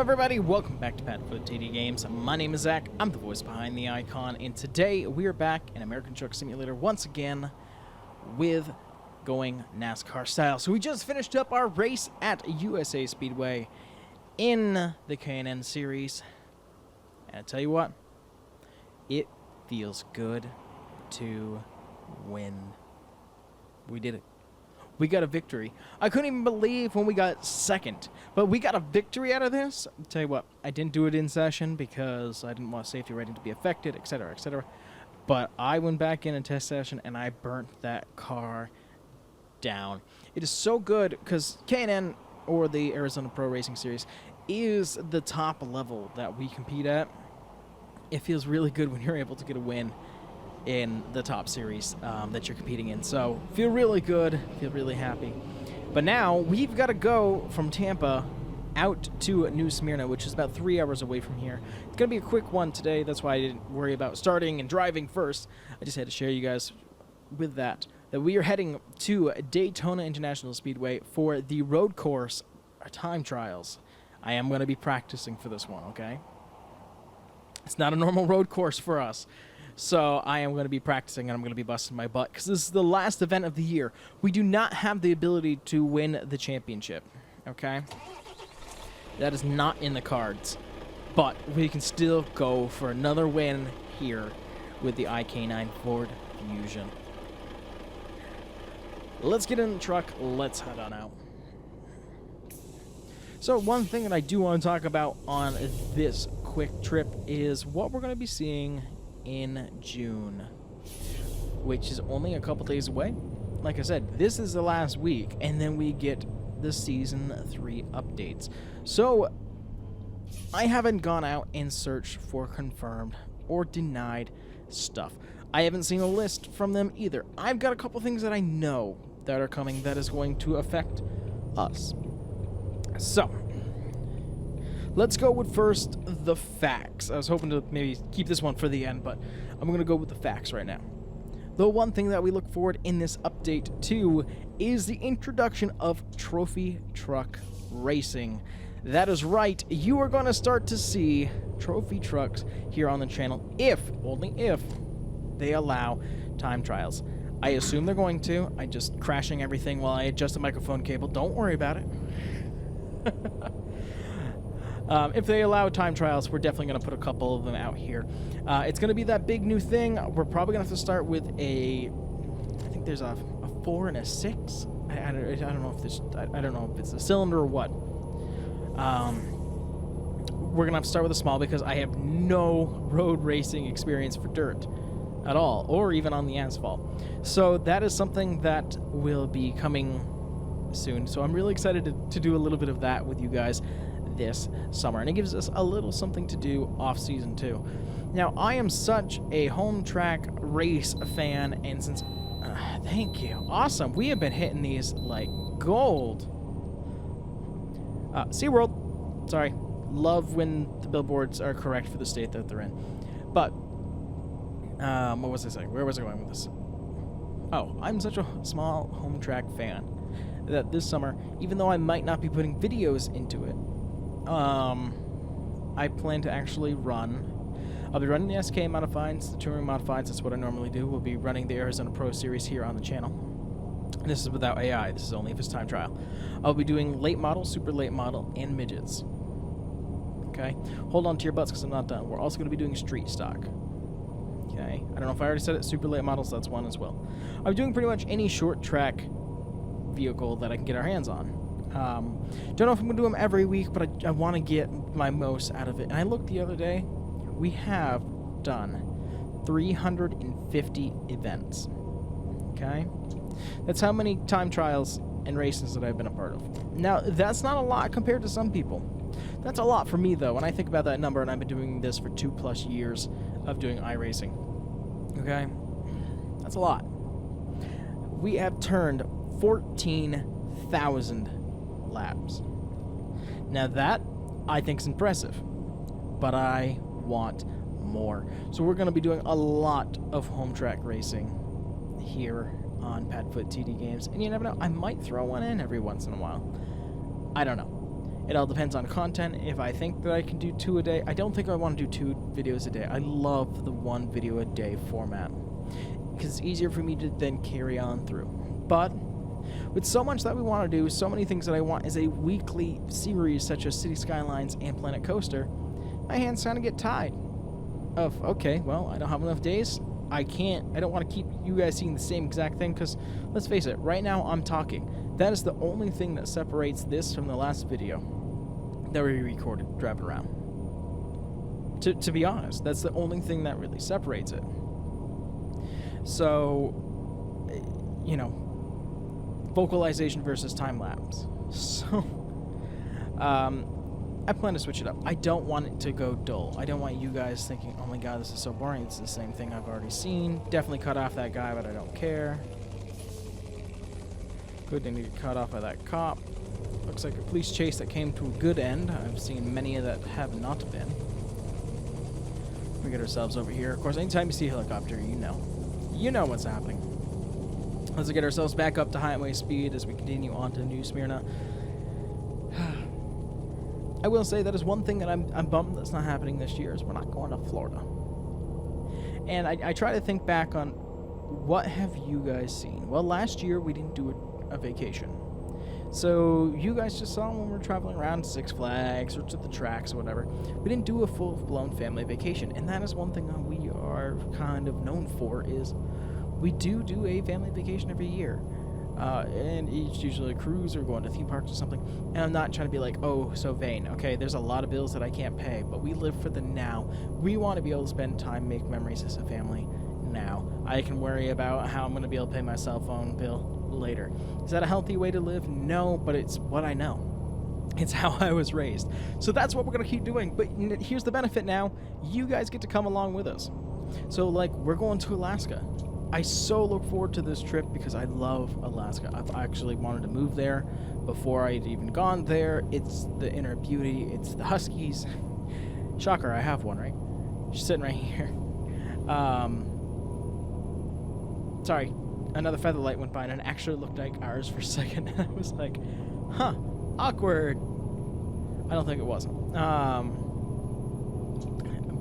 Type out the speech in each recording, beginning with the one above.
everybody, welcome back to PadfootTD Games. My name is Zach, I'm the voice behind the icon, and today we are back in American Truck Simulator once again with going NASCAR style. So we just finished up our race at USA Speedway in the K&N series, and I tell you what, it feels good to win. We did it. We got a victory. I couldn't even believe when we got second, but we got a victory out of this. I'll tell you what, I didn't do it in session because I didn't want safety rating to be affected, etc., etc. But I went back in a test session and I burnt that car down. It is so good because K&N, or the Arizona Pro Racing Series, is the top level that we compete at. It feels really good when you're able to get a win in the top series that you're competing in. So feel really good, feel really happy. But now we've got to go from Tampa out to New Smyrna, which is about 3 hours away from here. It's going to be a quick one today. That's why I didn't worry about starting and driving first. I just had to share you guys with that we are heading to Daytona International Speedway for the road course time trials. I am going to be practicing for this one, okay? It's not a normal road course for us. So I am going to be practicing and I'm going to be busting my butt because this is the last event of the year. We do not have the ability to win the championship, okay? That is not in the cards. But we can still go for another win here with the IK9 Ford Fusion. Let's get in the truck. Let's head on out. So one thing that I do want to talk about on this quick trip is what we're going to be seeing in June, which is only a couple days away. Like I said, this is the last week, and then we get the Season 3 updates. So I haven't gone out and searched for confirmed or denied stuff. I haven't seen a list from them either. I've got a couple things that I know that are coming that is going to affect us. So let's go with first the facts. I was hoping to maybe keep this one for the end, but I'm going to go with the facts right now. The one thing that we look forward in this update to is the introduction of trophy truck racing. That is right, you are going to start to see trophy trucks here on the channel if, only if, they allow time trials. I assume they're going to. I'm just crashing everything while I adjust the microphone cable. Don't worry about it. If they allow time trials, we're definitely going to put a couple of them out here. It's going to be that big new thing. We're probably going to have to start with I think there's a 4 and a 6. I don't know if this, I don't know if it's a cylinder or what. We're going to have to start with a small because I have no road racing experience for dirt at all, or even on the asphalt. So that is something that will be coming soon. So I'm really excited to do a little bit of that with you guys this summer, and it gives us a little something to do off season too. Now, I am such a home track race fan, and since thank you, awesome, we have been hitting these like gold. SeaWorld, sorry, love when the billboards are correct for the state that they're in. But what was I saying? Where was I going with this? Oh, I'm such a small home track fan that this summer, even though I might not be putting videos into it, I plan to actually I'll be running the SK Modifieds, the Touring Modifieds, that's what I normally do. We'll be running the Arizona Pro Series here on the channel. And this is without AI, this is only if it's time trial. I'll be doing late model, super late model, and midgets. Okay? Hold on to your butts because I'm not done. We're also going to be doing street stock. Okay? I don't know if I already said it, super late models, that's one as well. I'm doing pretty much any short track vehicle that I can get our hands on. Don't know if I'm going to do them every week, but I want to get my most out of it. And I looked the other day, we have done 350 events. Okay? That's how many time trials and races that I've been a part of. Now, that's not a lot compared to some people. That's a lot for me, though, when I think about that number, and I've been doing this for 2+ years of doing iRacing. Okay? That's a lot. We have turned 14,000 laps. Now that, I think, is impressive, but I want more. So we're going to be doing a lot of home track racing here on PadfootTD Games, and you never know, I might throw one in every once in a while. I don't know. It all depends on content. If I think that I can do 2 a day, I don't think I want to do 2 videos a day. I love the 1 video a day format because it's easier for me to then carry on through. But with so much that we want to do, so many things that I want is a weekly series such as City Skylines and Planet Coaster, my hands kind of get tied. Okay, well, I don't have enough days. I don't want to keep you guys seeing the same exact thing because, let's face it, right now I'm talking. That is the only thing that separates this from the last video that we recorded driving around. To be honest, that's the only thing that really separates it. So, you know, vocalization versus time-lapse. So, I plan to switch it up. I don't want it to go dull. I don't want you guys thinking, oh my god, this is so boring. It's the same thing I've already seen. Definitely cut off that guy, but I don't care. Good thing to get cut off by that cop. Looks like a police chase that came to a good end. I've seen many that have not been. We get ourselves over here. Of course, anytime you see a helicopter, you know. You know what's happening. Let's get ourselves back up to highway speed as we continue on to New Smyrna. I will say that is one thing that I'm bummed that's not happening this year is we're not going to Florida. And I try to think back on what have you guys seen? Well, last year we didn't do a vacation. So you guys just saw when we were traveling around Six Flags or to the tracks or whatever. We didn't do a full-blown family vacation. And that is one thing that we are kind of known for is we do a family vacation every year. And it's usually a cruise or going to theme parks or something. And I'm not trying to be like, oh, so vain. Okay, there's a lot of bills that I can't pay, but we live for the now. We want to be able to spend time, make memories as a family now. I can worry about how I'm going to be able to pay my cell phone bill later. Is that a healthy way to live? No, but it's what I know. It's how I was raised. So that's what we're going to keep doing. But here's the benefit now. You guys get to come along with us. So, like, we're going to Alaska. I so look forward to this trip because I love Alaska. I've actually wanted to move there before I'd even gone there. It's the inner beauty. It's the Huskies. Shocker, I have one, right? She's sitting right here. Sorry, another Featherlite went by and it actually looked like ours for a second. I was like, huh, awkward. I don't think it was.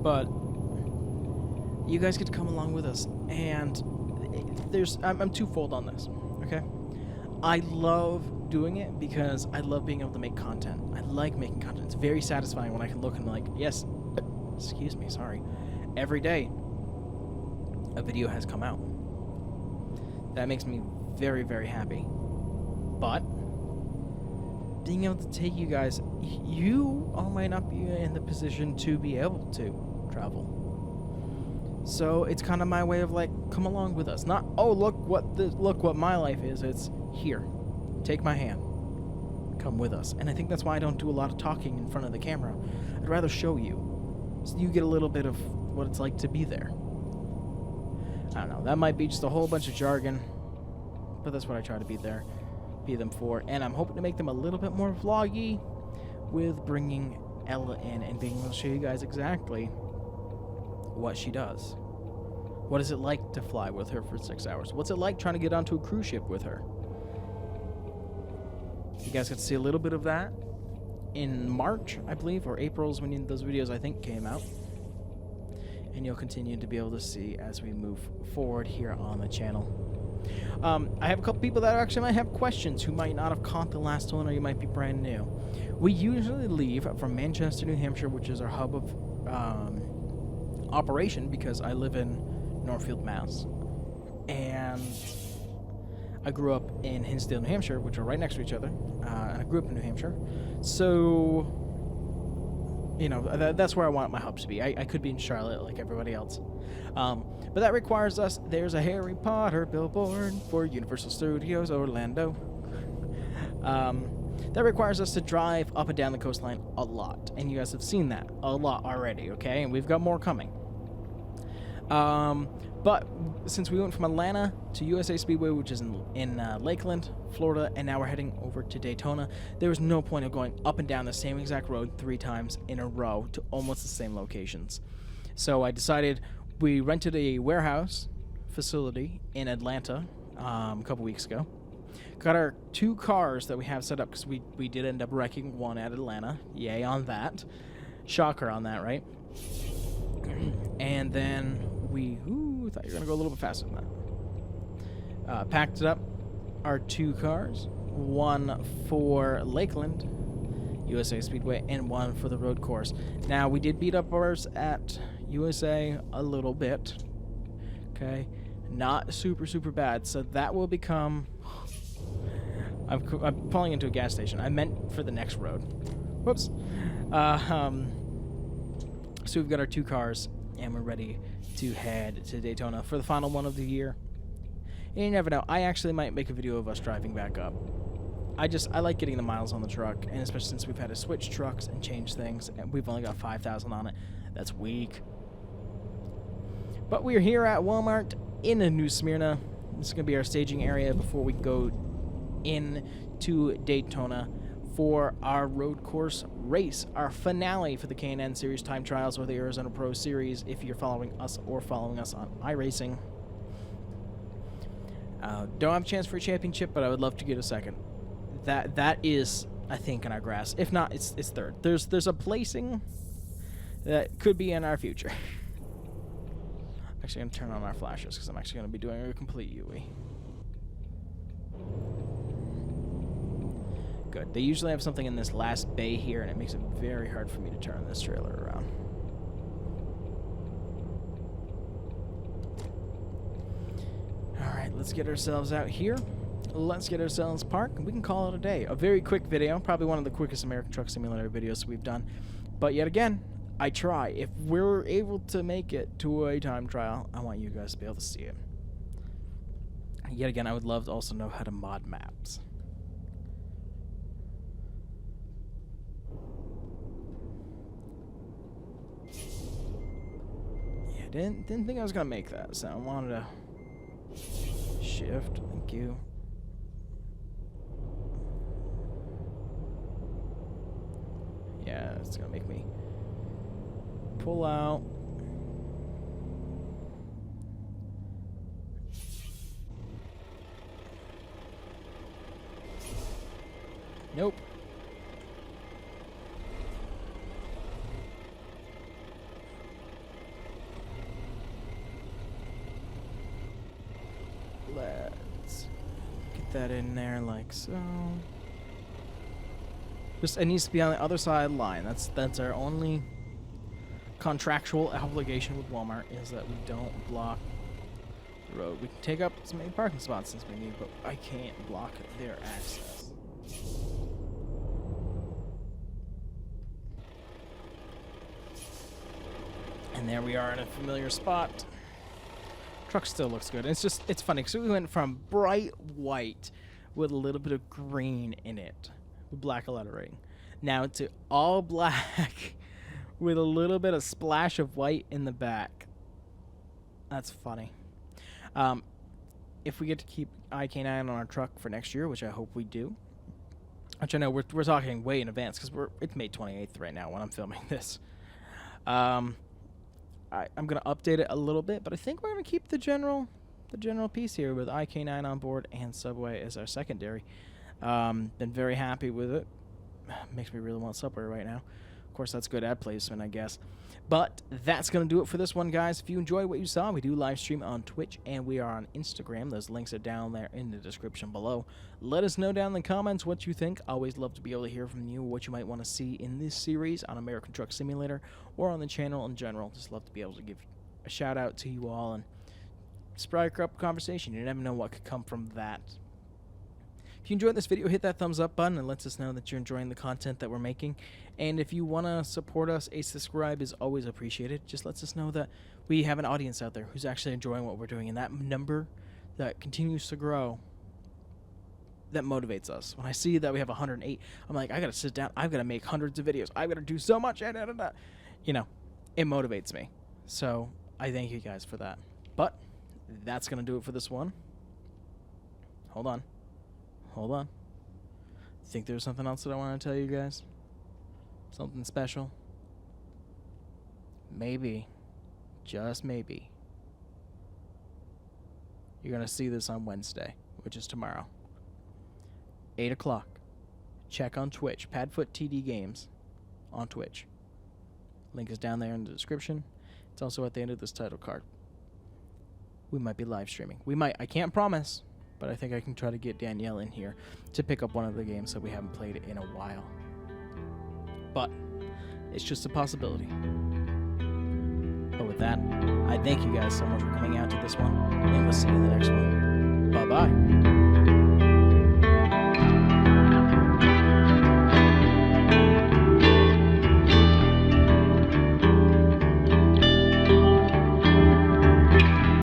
But you guys get to come along with us. And I'm twofold on this, okay? I love doing it because I love being able to make content. I like making content. It's very satisfying when I can look and be like, yes, excuse me, sorry. Every day, a video has come out. That makes me very, very happy. But being able to take you guys, you all might not be in the position to be able to travel. So it's kind of my way of like, come along with us. Not, oh, look what my life is. It's here. Take my hand. Come with us. And I think that's why I don't do a lot of talking in front of the camera. I'd rather show you. So you get a little bit of what it's like to be there. I don't know. That might be just a whole bunch of jargon. But that's what I try to be them for. And I'm hoping to make them a little bit more vloggy with bringing Ella in and being able to show you guys exactly what she does. What is it like to fly with her for 6 hours? What's it like trying to get onto a cruise ship with her? You guys got to see a little bit of that in March, I believe, or April's when those videos I think came out. And you'll continue to be able to see as we move forward here on the channel. I have a couple people that actually might have questions who might not have caught the last one or you might be brand new. We usually leave from Manchester, New Hampshire, which is our hub of operation because I live in Northfield, Mass. And I grew up in Hinsdale, New Hampshire, which are right next to each other. And I grew up in New Hampshire. So, you know, that's where I want my hubs to be. I could be in Charlotte like everybody else. But that requires us, there's a Harry Potter billboard for Universal Studios Orlando. That requires us to drive up and down the coastline a lot. And you guys have seen that a lot already, okay? And we've got more coming. But since we went from Atlanta to USA Speedway, which is in Lakeland, Florida, and now we're heading over to Daytona, there was no point of going up and down the same exact road 3 times in a row to almost the same locations. So I decided we rented a warehouse facility in Atlanta a couple weeks ago. Got our 2 cars that we have set up because we did end up wrecking one at Atlanta. Yay on that. Shocker on that, right? And then we... Ooh, thought you were going to go a little bit faster than that. Packed it up. Our 2 cars. One for Lakeland, USA Speedway, and one for the road course. Now, we did beat up ours at USA a little bit. Okay? Not super, super bad. So that will become... I'm pulling into a gas station. I meant for the next road. Whoops. So we've got our 2 cars, and we're ready to head to Daytona for the final one of the year. And you never know. I actually might make a video of us driving back up. I like getting the miles on the truck, and especially since we've had to switch trucks and change things, and we've only got 5,000 on it. That's weak. But we're here at Walmart in New Smyrna. This is going to be our staging area before we go into Daytona for our road course race, our finale for the K&N Series Time Trials or the Arizona Pro Series if you're following us or following us on iRacing. Don't have a chance for a championship, but I would love to get a second. That is, I think, in our grasp. If not, it's third. There's a placing that could be in our future. Actually, I'm going to turn on our flashes because I'm actually going to be doing a complete UE. Good. They usually have something in this last bay here, and it makes it very hard for me to turn this trailer around. Alright, let's get ourselves out here. Let's get ourselves parked. We can call it a day. A very quick video. Probably one of the quickest American Truck Simulator videos we've done. But yet again, I try. If we're able to make it to a time trial, I want you guys to be able to see it. Yet again, I would love to also know how to mod maps. Yeah, didn't think I was gonna make that, so I wanted to shift. Thank you. Yeah, it's gonna make me pull out. Nope. Let's get that in there like so. Just it needs to be on the other side of the line. That's our only contractual obligation with Walmart is that we don't block the road. We can take up as many parking spots as we need, but I can't block their access. And there we are in a familiar spot. Truck still looks good. It's just, it's funny because we went from bright white with a little bit of green in it, with black lettering, now to all black with a little bit of splash of white in the back. That's funny. If we get to keep IK9 on our truck for next year, which I hope we do, which I know we're talking way in advance because it's May 28th right now when I'm filming this. I'm going to update it a little bit, but I think we're going to keep the general piece here with IK9 on board and Subway as our secondary. Been very happy with it. Makes me really want Subway right now. Of course, that's good ad placement, I guess. But that's going to do it for this one, guys. If you enjoyed what you saw, we do live stream on Twitch, and we are on Instagram. Those links are down there in the description below. Let us know down in the comments what you think. Always love to be able to hear from you what you might want to see in this series on American Truck Simulator or on the channel in general. Just love to be able to give a shout out to you all and spark up a conversation. You never know what could come from that. If you enjoyed this video, hit that thumbs up button. It lets us know that you're enjoying the content that we're making. And if you want to support us, a subscribe is always appreciated. Just lets us know that we have an audience out there who's actually enjoying what we're doing. And that number that continues to grow, that motivates us. When I see that we have 108, I'm like, I got to sit down. I've got to make hundreds of videos. I've got to do so much. You know, it motivates me. So I thank you guys for that. But that's going to do it for this one. Hold on. I think there's something else that I want to tell you guys. Something special. Maybe, just maybe, you're going to see this on Wednesday, which is tomorrow. 8 o'clock. Check on Twitch. PadfootTD Games on Twitch. Link is down there in the description. It's also at the end of this title card. We might be live streaming. We might. I can't promise, but I think I can try to get Danielle in here to pick up one of the games that we haven't played in a while. But it's just a possibility. But with that, I thank you guys so much for coming out to this one, and we'll see you in the next one. Bye-bye.